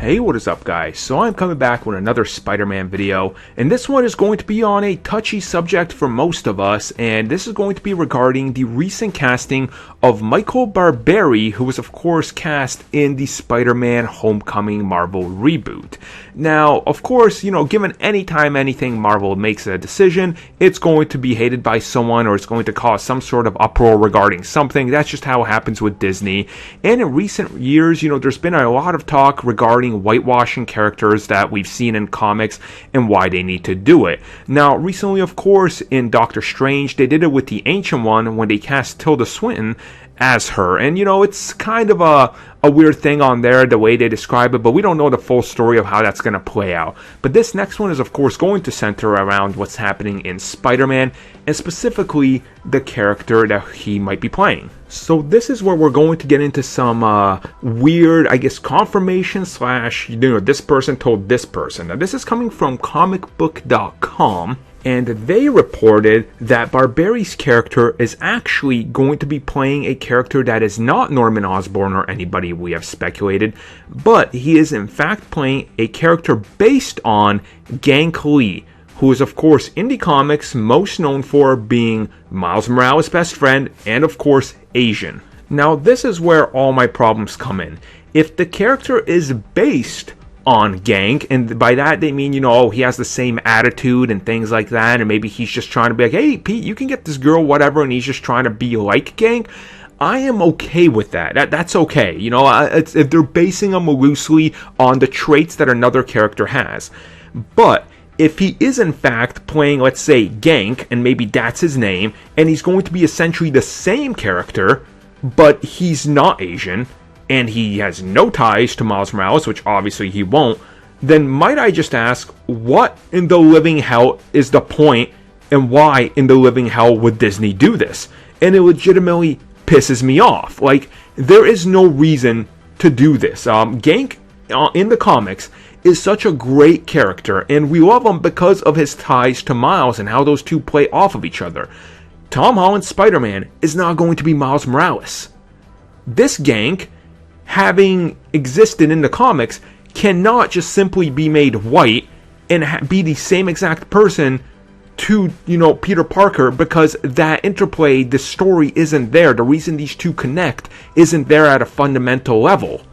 Hey, what is up guys? So I'm coming back with another Spider-Man video, and this one is going to be on a touchy subject for most of us, and this is going to be regarding the recent casting of Michael Barberi, who was of course cast in the Spider-Man Homecoming Marvel reboot. Now, of course, given any time anything Marvel makes a decision, it's going to be hated by someone or it's going to cause some sort of uproar regarding something. That's just how it happens with Disney. And in recent years, there's been a lot of talk regarding whitewashing characters that we've seen in comics and why they need to do it. Now, recently, of course, in Doctor Strange, they did it with the Ancient One when they cast Tilda Swinton as her, and it's kind of a weird thing on there, the way they describe it, but we don't know the full story of how that's going to play out. But this next one is of course going to center around what's happening in Spider-Man, and specifically the character that he might be playing. So this is where we're going to get into some weird, I guess, confirmation slash, this person told this person. Now this is coming from comicbook.com. And they reported that Barberi's character is actually going to be playing a character that is not Norman Osborn or anybody we have speculated, but he is in fact playing a character based on Gank Lee, who is of course in the comics most known for being Miles Morales' best friend and of course Asian. Now this is where all my problems come in. If the character is based on Gank, and by that they mean, he has the same attitude and things like that, and maybe he's just trying to be like, hey Pete, you can get this girl, whatever, and he's just trying to be like Gank, I am okay with that. That's okay. If they're basing him loosely on the traits that another character has. But if he is in fact playing, let's say, Gank, and maybe that's his name, and he's going to be essentially the same character, but he's not Asian, and he has no ties to Miles Morales, which obviously he won't, then might I just ask, what in the living hell is the point, and why in the living hell would Disney do this? And it legitimately pisses me off. Like, there is no reason to do this. Gank, in the comics, is such a great character, and we love him because of his ties to Miles and how those two play off of each other. Tom Holland's Spider-Man is not going to be Miles Morales. This Gank, having existed in the comics, cannot just simply be made white and be the same exact person to, Peter Parker, because that interplay, the story isn't there. The reason these two connect isn't there at a fundamental level.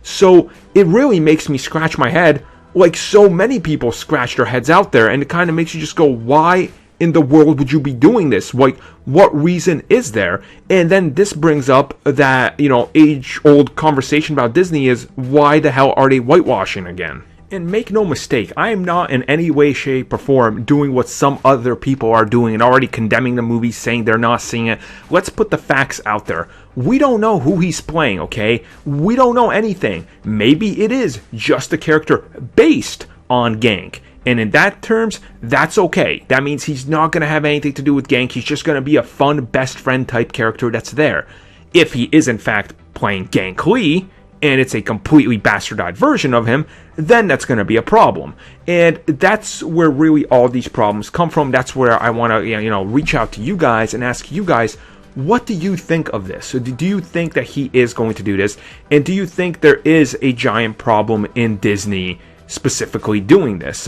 So it really makes me scratch my head, like so many people scratch their heads out there, and it kind of makes you just go, why in the world would you be doing this? Like, what reason is there? And then this brings up that, age-old conversation about Disney is, why the hell are they whitewashing again? And make no mistake, I am not in any way, shape, or form doing what some other people are doing and already condemning the movie, saying they're not seeing it. Let's put the facts out there. We don't know who he's playing, okay? We don't know anything. Maybe it is just a character based on Gank. And in that terms, that's okay. That means he's not going to have anything to do with Gank. He's just going to be a fun best friend type character that's there. If he is in fact playing Gank Lee, and it's a completely bastardized version of him, then that's going to be a problem. And that's where really all these problems come from. That's where I want to reach out to you guys and ask you guys, what do you think of this? So do you think that he is going to do this? And do you think there is a giant problem in Disney specifically doing this?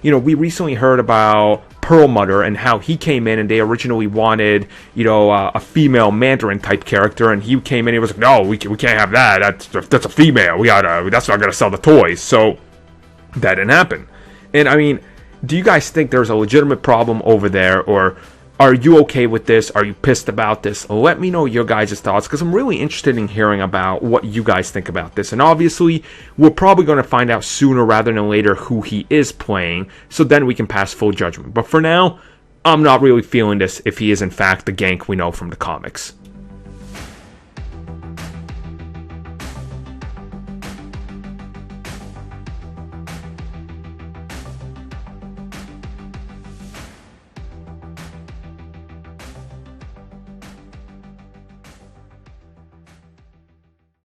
We recently heard about Perlmutter and how he came in and they originally wanted, a female Mandarin type character, and he came in and he was like, no, we can't have that. That's a female. That's not gonna sell the toys. So that didn't happen. And I mean, do you guys think there's a legitimate problem over there, or are you okay with this? Are you pissed about this? Let me know your guys' thoughts, because I'm really interested in hearing about what you guys think about this. And obviously, we're probably going to find out sooner rather than later who he is playing, so then we can pass full judgment. But for now, I'm not really feeling this if he is in fact the Gank we know from the comics.